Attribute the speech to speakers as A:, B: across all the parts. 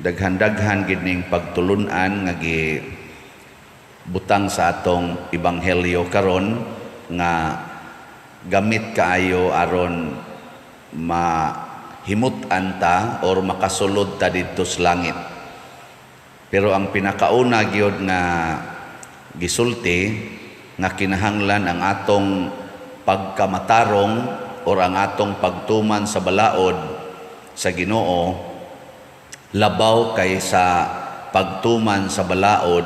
A: daghan-daghan gid ning pagtulunan nga butang sa atong ebanghelyo karon nga gamit kaayo aron mahimutan ta or makasulod ta didto sa langit. Pero ang pinakauna gyud nga gisulti nga kinahanglan ang atong pagkamatarong or ang atong pagtuman sa balaod sa Ginoo labaw kaysa pagtuman sa balaod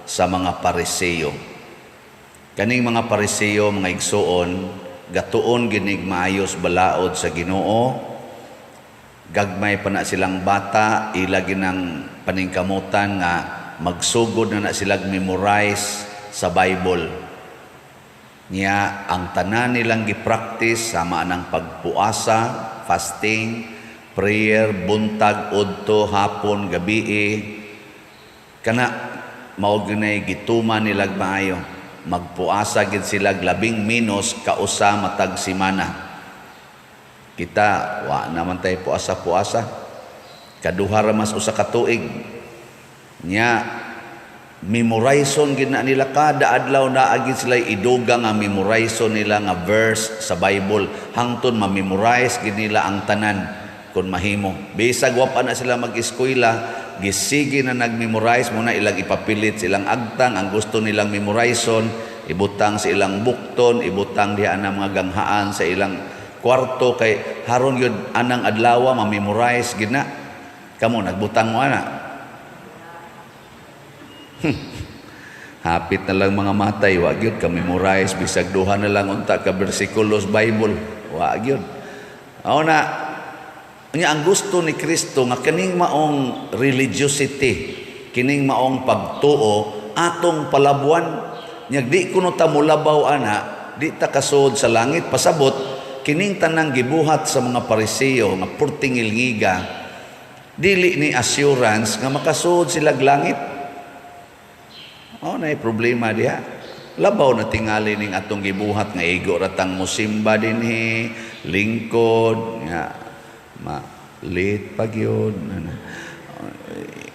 A: sa mga Pariseo. Kaning mga Pariseo, mga igsoon, gatuon ginig maayos balaod sa Ginoo. Gagmay pa na silang bata, ilagi ng paningkamutan nga magsugod na silang memorize sa Bible. Niya, ang tanan nilang gipractice sama ng pagpuasa, fasting, prayer, buntag, udto, hapon, gabi, kana mao ginay gituman nilag maayo. Magpuasa gid sila 10 minos kausa matag semana. Kita wa naman tay puasa-puasa. Kaduha ra mas usa ka tuig. Nya memorizeon gid na nila kada adlaw na agid sila idugang nga memorizeon nila nga verse sa Bible hangtod ma-memorize gid nila ang tanan kun mahimo. Bisag wa pa na sila mag-eskwela, gisige na nag-memorize muna ilang ipapilit silang agtang ang gusto nilang memorizeon, ibutang sa ilang bukton, ibutang diha na mga ganghaan sa ilang kwarto kay haron yun anang adlaw ma-memorize gid na. Kamo nagbutang mo ana. Hapit na lang mga matay, wa gyud ka memorize bisag duha na lang unta ka bersikulos Bible, wa gyud. Aw na ang gusto ni Kristo nga kining maong religiosity, kining maong pagtuo atong palabuan. Nya di kuno ta mulabaw ana, di ta kasud sa langit pasabot kining tanang gibuhat sa mga Pariseo nga purting ilngiga. Dili ni assurance nga makasud sila langit. Na problema diha. Labaw na tingali ning atong gibuhat nga igo ratang musimba dinhi, lingkod nga late pag yun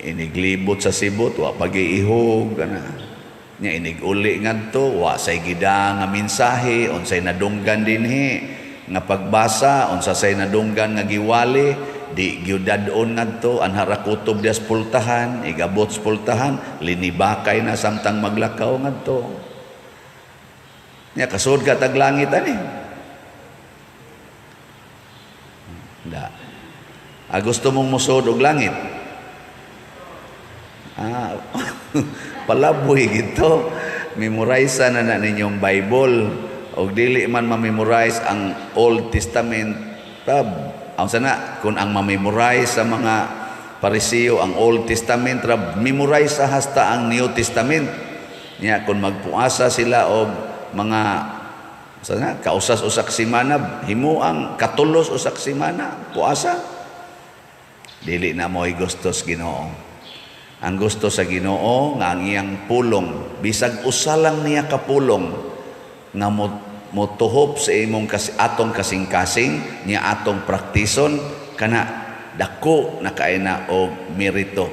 A: iniglibot sa sibot wa pag-iihog nya iniguli ngadto wa say gida nga mensahe unsay nadunggan dinhi nga pagbasa unsa say nadunggan nga giwali di gyudadon ngadto anhara kutob dias pultahan igabot sa pultahan linibakay na samtang maglakaw ngadto nya kasud ka tag langit ani. Gusto mong musod og langit? Palaboy gito. Memorize na ninyong Bible. O dili man ma-memorize ang Old Testament. Ang sana, kung ang ma-memorize sa mga Pariseo ang Old Testament, memorize sa hasta ang New Testament. Nya kung magpuasa sila og mga sana, kausas-usak simana, himo ang katulos usak simana, puasa. Dili na mo'y gusto sa Ginoo. Ang gusto sa Ginoo nga ang iyang pulong, bisag usa lang niya kapulong nga motuhop sa imong atong kasing-kasing niya atong praktison kana dako na kaina og merito.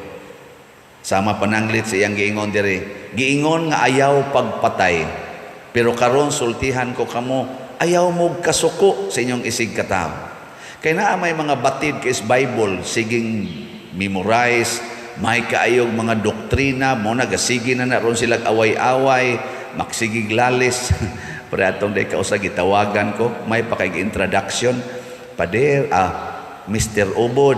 A: Sama pananglit sa iyang giingon diri, giingon nga ayaw pagpatay. Pero karon sultihan ko kamo, ayaw mo kasuko sa inyong isig katawo. Kaya na may mga batid kay Bible, siging memorize, may kaayog mga doktrina, mo nagasigi na naroon silang away-away, maksigig lalis. Pero atong day kausa gitawagan ko, may pakig-introduction. Pader, Mr. Obod.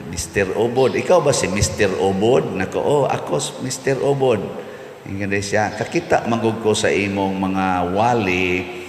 A: Mr. Obod, ikaw ba si Mr. Obod? Nako, ako Mr. Obod. Ingin siya, kakita manggug ko sa imong mga wali,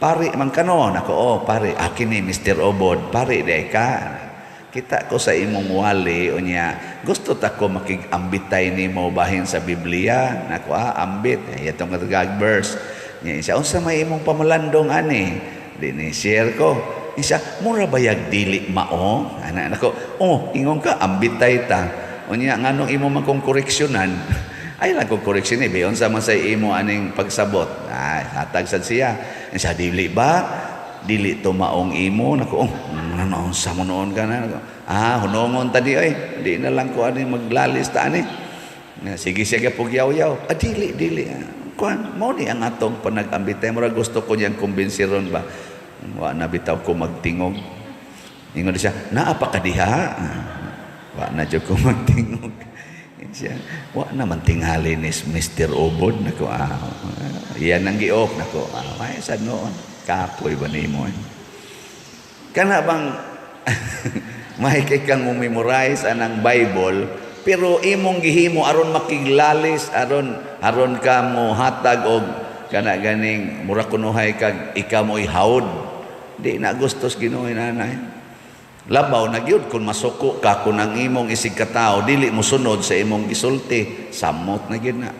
A: pare man kanon ako pare akin ni Mr. Obod pare day ka kita ko sa imong wali unya gusto ta ko makigambitay nimo bahin sa Biblia nako ambit yatong katagag verse nya siya unsa may imong pamalandong ani dinhi share ko siya mura bayag dili mao ana nako ingon ka ambitay ta unya nganong imo man kong koreksyonan ay lang kong koreksyon beyon sa man sa imo aning pagsabot hatag sad siya dili ba dili to maong imo nako ano Unsa mo noon ka na? Hunongon tadi ay. Di na lang ko ani maglalis ta ani. Sige siya pugyaw-yaw. Dili. Kuan mo ni ang atong panag-ambitay. Mura gusto ko niyang kumbinsiron ba. Wa na bitaw ko magtingog. Ingon siya, naa pa ka diha? Wa na jud ko magtingog. Siya, wa naman tingali ni Mr. Obod nako. Iyan ang giok nako. Ay sad noon. Kapoy ba nimo? Kana bang may kay kang memorize anang Bible pero imong gihimo aron makiglalis aron ka mo hatag og kana ganing mura kunuhay kag ikaw mo ihawod. Di na gustos Ginoo nanay. Labaw na gyud kung masuko ka kung ang imong isig katao dili mo sunod sa imong gisulti, samot na gyud na.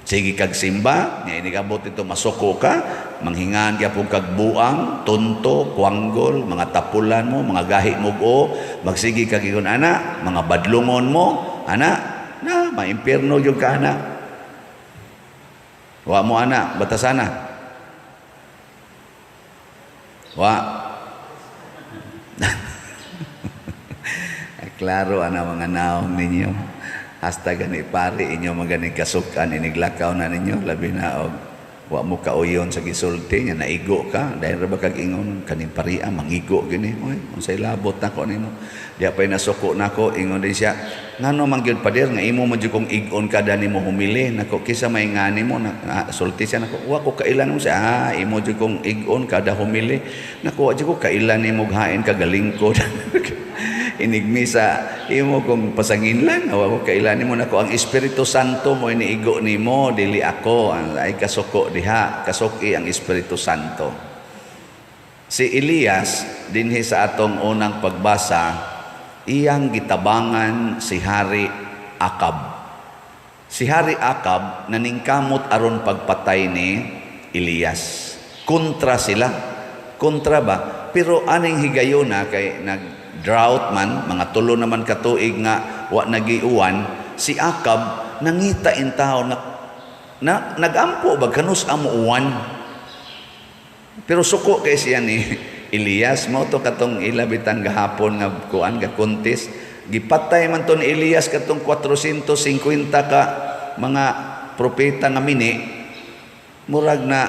A: Sige kag simba, nya inigabot ito masuko ka, manghingan gyapon kag buang, tunto, kuanggol, mga tapulan mo, mga gahi mo o, magsigi kag ingon ana, mga badlungon mo, ana, na maimpierno gyud ka ana. Wa mo ana, batasana. Wa klaro ana mga naong ninyo. Hasta gani pari inyo maganing kasukan iniglakaw na ninyo labi na og wa mo kauyon sa gisulti nya naigo ka dahil ra ba kag ingon kaning paria mangigo gini oy unsay labot nako nimo diya pay nasuko nako ingon din siya ngano man gyud pader nga imo man jud kong igon kada nimo humili nako kisa may ngani mo na sulti siya nako wa ko kailan mo siya imo jud kong igon kada humili nako wa jud ko kailan nimo hain kagalingkod inigmisa imo kung pasanginlan awa ko kailan mo nako ang Espiritu Santo mo iniigo nimo dili ako ay kasuko diha kasuki ang Espiritu Santo. Si Elias dinhi sa atong unang pagbasa iyang gitabangan si Hari Akab. Si Hari Akab naningkamot aron pagpatay ni Elias. Kontra sila. Kontra ba? Pero aning higayuna kay drought man, mga tulo naman katuig nga wa nagiuwan, si Akab nangita in tao na nagampo ba kanus amo uwan. Pero suko kay siya ni Elias mo to katong ilabitan gahapon nga kuan ga kuntis gipatay man to ni Elias katong 450 ka mga propeta nga mini murag na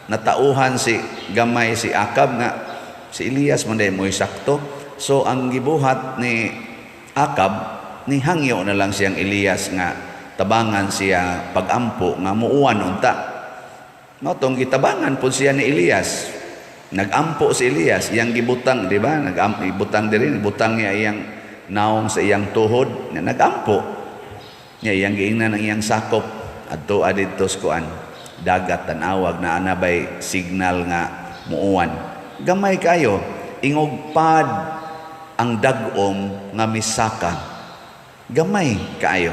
A: natauhan si gamay si Akab nga si Elias man day mo sakto. So ang gibuhat ni Akab ni hangyo na lang siyang Elias nga tabangan siya pagampo nga muuwan unta. No tong gitabangan pud siya ni Elias. Nagampo si Elias iyang gibutang di ba? Ibutang diri butang niya iyang naong sa iyang tuhod nga nagampo. Niya iyang giingnan ang iyang sakop adto adto sa kuan dagat tanawag na anabay signal nga muuwan. Gamay kayo ingog pad ang dagom nga misaka gamay kaayo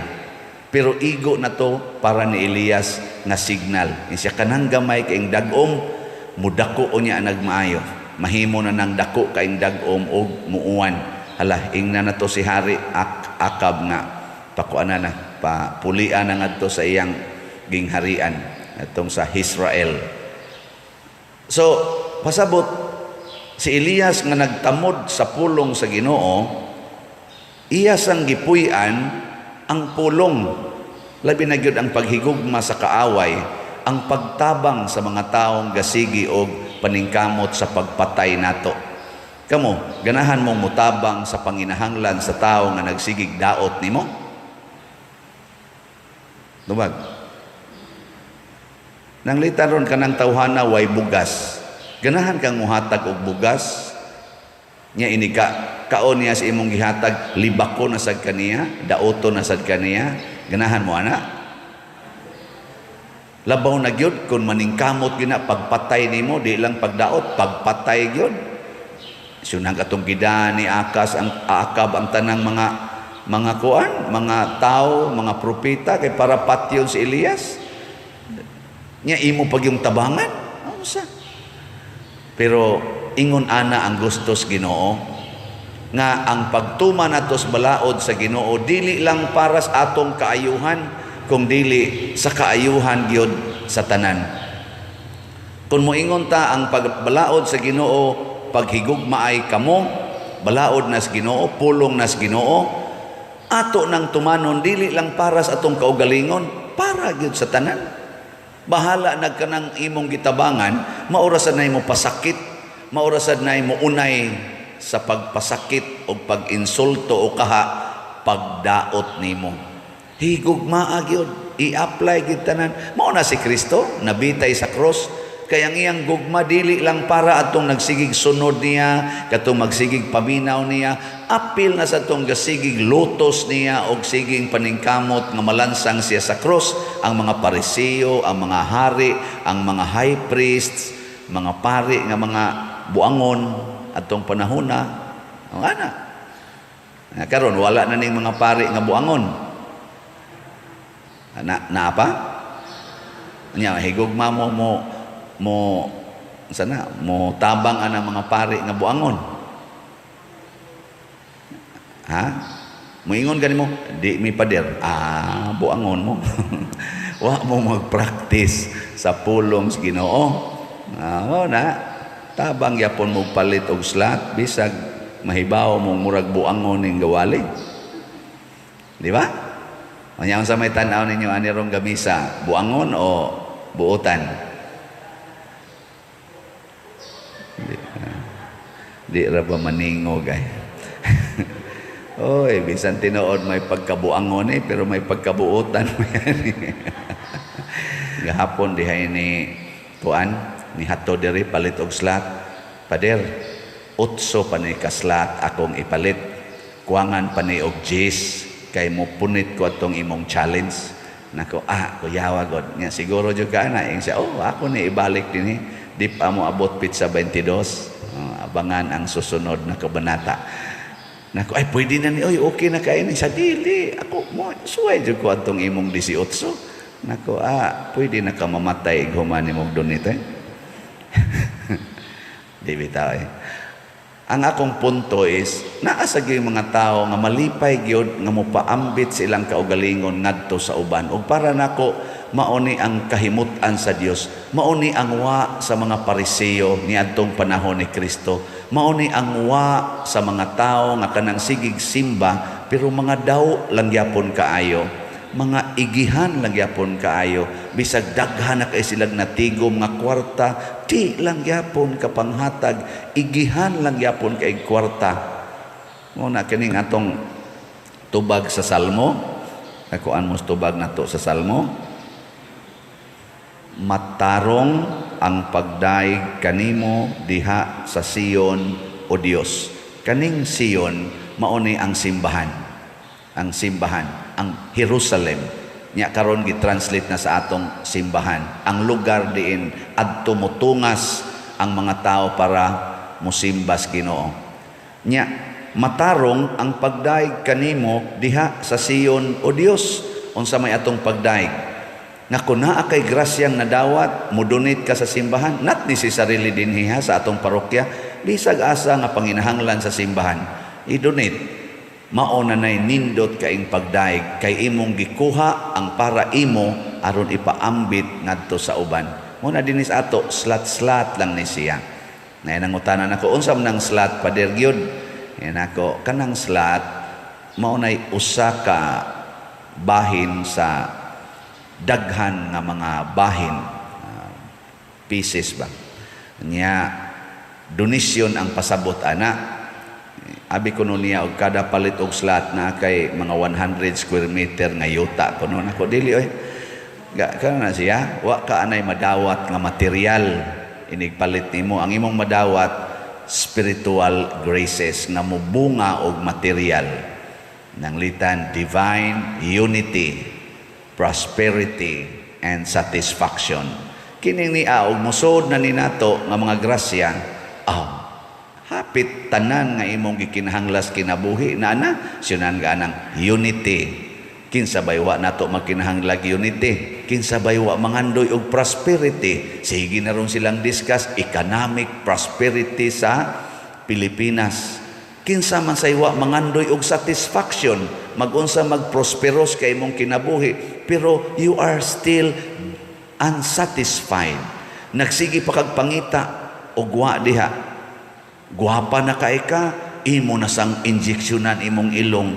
A: pero igo na to para ni Elias nga signal siya kanang gamay kaing dagom mudako unya nagmaayo mahimo na nang dako kaing dagom og muuwan hala ingna na to si Hari Akab nga pakuana na papulian na ngadto sa iyang gingharian atong sa Israel. So pasabot si Elias nga nagtamod sa pulong sa Ginoo, iya sang gipuy-an ang pulong. Labi na gyud ang paghigugma sa kaaway, ang pagtabang sa mga taong gasigi og paningkamot sa pagpatay nato. Kamo, ganahan mong mutabang sa panginahanglan sa tao nga nagsigig daot nimo? Dumag. Nang litaron kanang tawhana way bugas. Ganahan kang muhatag og bugas nya inika kaon niya sa imong gihatag libako na sad kaniya daoto na sad kaniya ganahan mo ana labaw na gyud kun maningkamot gina pagpatay nimo di lang pagdaot pagpatay gyud sunang atong gidaan ni Akab ang tanang mga kuan mga tao mga propeta kay para patyon si Elias nya imo pag yung tabangan unsa. Pero ingon ana ang gustos Ginoo nga ang pagtuman natos balaod sa Ginoo dili lang para sa atong kaayuhan kung dili sa kaayuhan gyud sa tanan. Kung moingon ta ang pagbalaod sa Ginoo paghigugma ay kamo balaod nas Ginoo, pulong nas Ginoo, ato nang tumanon dili lang para sa atong kaugalingon, para gyud sa tanan. Bahala nagkanang imong gitabangan, maurasan na mo pasakit, maurasan na mo unay sa pagpasakit o pag-insulto o kaha, pagdaot nimo. Higugmaa gyud, i-apply gyud tanan. Mao na si Kristo nabitay sa cross, kaya ang iyang gugma dili lang para atong nagsigig sunod niya, katong magsigig paminaw niya, apil na sa atong gasigig lutos niya og siging paningkamot nga malansang siya sa cross. Ang mga Pariseo, ang mga hari, ang mga high priests, mga pari nga mga buangon atong panahona, ang ana. Karon wala na ning mga pari nga buangon. Na apa? Nya higugma mo sana mo tabang ana mga pari nga buangon. Ha? Moingon gani mo, di mi pader. Buangon mo. Wa mo mag-practice sa pulong sa Ginoo. Na tabang yapon mo palit og slot bisag mahibaw mo murag buangon ning gawali. Di ba? Anya sa may tan-aw ninyo ani rong gamisa, buangon o buotan? Di ra ba maningo gay. Oy, bisan tinuod may pagkabuangon pero may pagkabuotan mo yan. Gahapon dihay ni tuan ni hato diri palit og slot. Pader, 8 pa ni kaslat akong ipalit. Kuwangan pa ni og 10 kay mo punit ko atong imong challenge. Nako, kuyawa god. Nga siguro jud ka na ing siya, ako ni ibalik dinhi. Di pa mo abot pizza 22. Abangan ang susunod na kabanata. Nako, pwede na ni, okay na kain sa dili. Ako mo, suway jud ko atong imong 18. Nako, pwede na ka mamatay human imong donite. Di bitaw Ang akong punto is, naasa gyud mga tao nga malipay gyud nga mopaambit silang kaugalingon ngadto sa uban. Ug para nako mauni ang kahimutan sa Dios, mauni ang wa sa mga Pariseo niadtong panahon ni Kristo, mauni ang wa sa mga tao nga kanang sigig simba pero mga daw lang gyapon kaayo, mga igihan lang gyapon kaayo, bisag daghan na kay silang natigom nga kwarta, di lang gyapon kapanghatag, igihan lang gyapon kay kwarta. Muna kining atong tubag sa Salmo, nakuan mo tubag nato sa Salmo. Matarong ang pagdaig kanimo diha sa Sion o Dios. Kaning Sion mauni ang simbahan. Ang simbahan, ang Jerusalem. Nya karon gi-translate na sa atong simbahan. Ang lugar diin adto motungas ang mga tao para mosimba sa Ginoo. Nya matarong ang pagdaig kanimo diha sa Sion o Dios. Unsa may atong pagdaig? Nga kung naa kay grasyang nadawat, mudunit ka sa simbahan, not necessarily dinhiha sa atong parokya, bisag asa nga panginahanglan sa simbahan, idunit. Mauna na'y nindot kaing pagdaig, kay imong gikuha ang para imo, aron ipaambit ngadto sa uban. Muna dinis ato, slat-slat lang ni siya. Ngayon ang utanan ako, unsam ng slat, Pader gyud? Ngayon ako, kanang slat, maunay usa ka bahin sa daghan nga mga bahin, pieces ba niya donasyon ang pasabot ana. Abi kuno niya og kada palit og slot na kay mga 100 square meter nga yuta kuno nako dili kana na siya wa ka anay madawat nga material inig palit nimo. Ang imong madawat spiritual graces na mubunga og material nang litan divine unity, prosperity and satisfaction. Kining ni og musod na ni nato nga mga grasya, hapit tanan nga imong gikinahanglas kinabuhi na siunan ga anang unity. Kinsa baywa nato magkinahanglag unity, kinsa baywa mangandoy og prosperity. Sige na ron silang discuss economic prosperity sa Pilipinas. Kinsa man saywa mangandoy og satisfaction, magunsa magprosperos kay imong kinabuhi, pero you are still unsatisfied. Nagsigi pa kag pangita og wa diha. Guwapa na kay ka, imo na sang injeksyonan imong ilong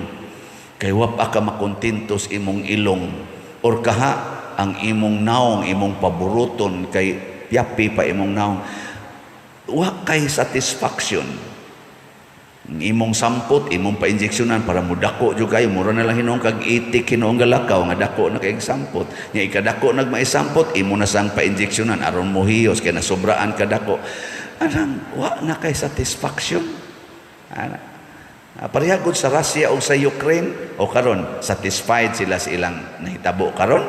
A: kay wa pa ka makontentos imong ilong, or kaha ang imong naong imong paboruton kay yapi pa imong naong, wa kay satisfaction. Imong sampot, imong pa-injeksyonan para mudako jud kayo, mura na lang hinong kag itik hinuong galakaw nga dako na kay sampot. Nya ikadako nagmaisampot, imo na sang pa-injeksyonan aron mohiyos kay nasobraan kadako. Anang wa na kay satisfaction. Parehagod sa Russia o sa Ukraine, o karon satisfied sila sa ilang nahitabo karon?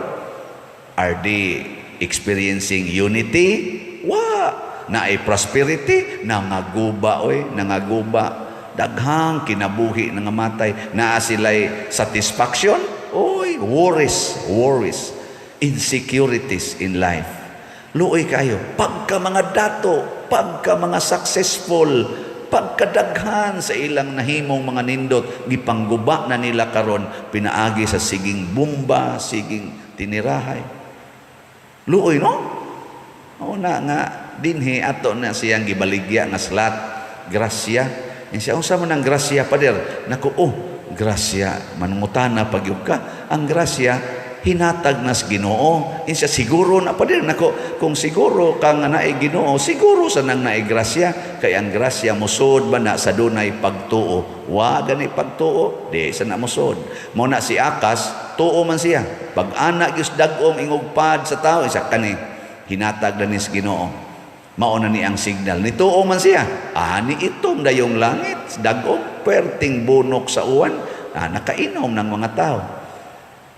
A: Are they experiencing unity? Wa na ay prosperity, nangaguba oy, nangaguba. Daghang kinabuhi nga matay, naa sila'y satisfaction, oy, worries, insecurities in life. Luoy kayo, pagka mga dato, pagka mga successful, pagkadaghan sa ilang nahimong mga nindot, gipangguba na nila karon, pinaagi sa siging bumba, siging tinirahay. Luoy, no? O na nga, dinhi ato na siyang gibaligya nga slat, grasya. Siya, unsa man ang grasya, pader? Naku, grasya, manungutana pagyud ka. Ang grasya, hinatag nas Ginoo. Siya, siguro na, pader? Naku, kung siguro ka nga naay Ginoo, siguro sa nang naay grasya. Kaya ang grasya, musod ba na sa dunay pagtuo? Wa gani pagtuo, di sa na musod. Muna si Akas, tuo man siya. Pag anak yus dagom ingugpad sa tao, isa kani, hinatag na nis Ginoo. Mauna ni ang signal. Nituo man siya. Ni itom dayong langit. Dagom, perting bunok sa uwan. Nakainom ng mga tao.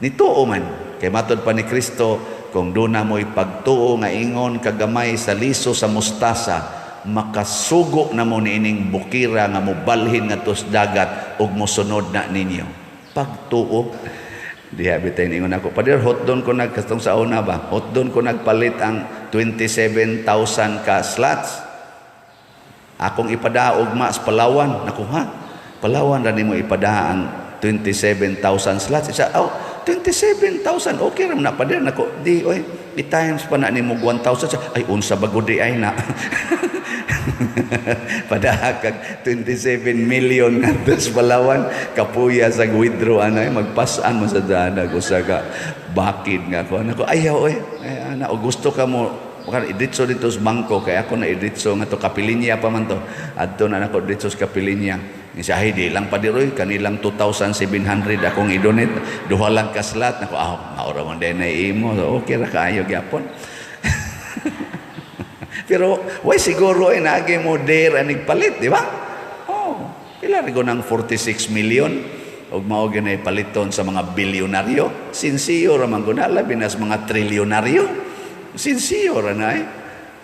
A: Nituo man. Kay matod pa ni Kristo, kung doon na mo'y pagtuo nga ingon kagamay sa liso sa mustasa, makasugo na mo ni ining bukira nga mubalhin nga tos dagat ug mosunod na ninyo. Pagtuo. Diha bitay ningon ako. Padir, hot doon ko nagkastong sa una ba? Hot doon ko nagpalit ang 27,000 ka slots. Akong ipada ugma sa Palawan. Naku ha, Palawan ra nimo ipada ang 27,000 slots. Isa, 27,000, okay ram na pa din. Naku, di, oy, di times pa na nimo 1,000. Ay, unsa bago di ay na. Padahakag 27 million nga sa Palawan, kapuya sa withdraw, magpasan mo sa dana ko sa ka bakid nga ko. Ano ko, ayaw, ana, o gusto ka mo, idritso dito sa bangko, kaya ako na idritso nga to, Kapilinya pa man to. Adto na ako idritso sa Kapilinya. Isa, di lang pa diroy, kanilang 2,700 akong idonate, duha lang kaslat. Ako, maura mo din na imo, so, okay ra kaayo gyapon. Pero, why siguro ay naging mo dare anig palit, di ba? Pila rin ko ng 46 million o maugin ay paliton sa mga bilyonaryo. Sinsiyo raman ko na, labi na sa mga trilyonaryo. Sinsiyo rin ay.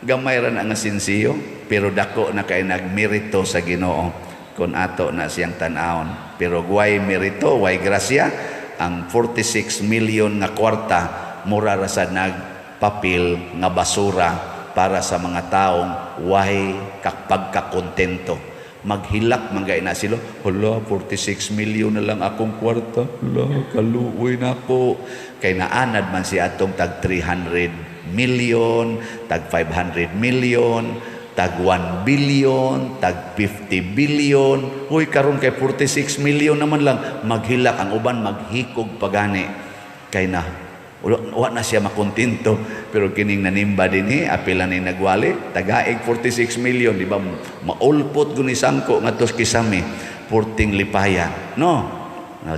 A: Gamay rin ang sinsiyo. Pero dako na kay nagmerito sa Ginoo kung ato na siyang tanahon. Pero why merito, why grasya? Ang 46 million nga kwarta mura sa nagpapil nga basura para sa mga taong way pagkakontento. Maghilak manggay na sila, hala, 46 million na lang akong kwarta, hala, kaluoy na ako. Kay naanad man siya atong tag 300 million, tag 500 million, tag 1 billion, tag 50 billion. Huy, karon kay 46 million naman lang, maghilak ang uban, maghikog pagani. Kay na wa na siya makontento, pero kining nanimba din apila ni nagwali, tagaig 46 million, di ba? Maulpot guni sangko nga tos kisami, purting lipaya. No,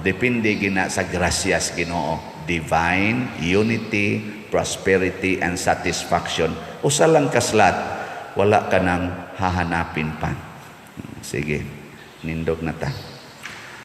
A: depende gina sa grasyas Ginoo. Divine unity, prosperity, and satisfaction. Usa lang kaslat, wala ka nang hahanapin pa. Sige, nindog na ta.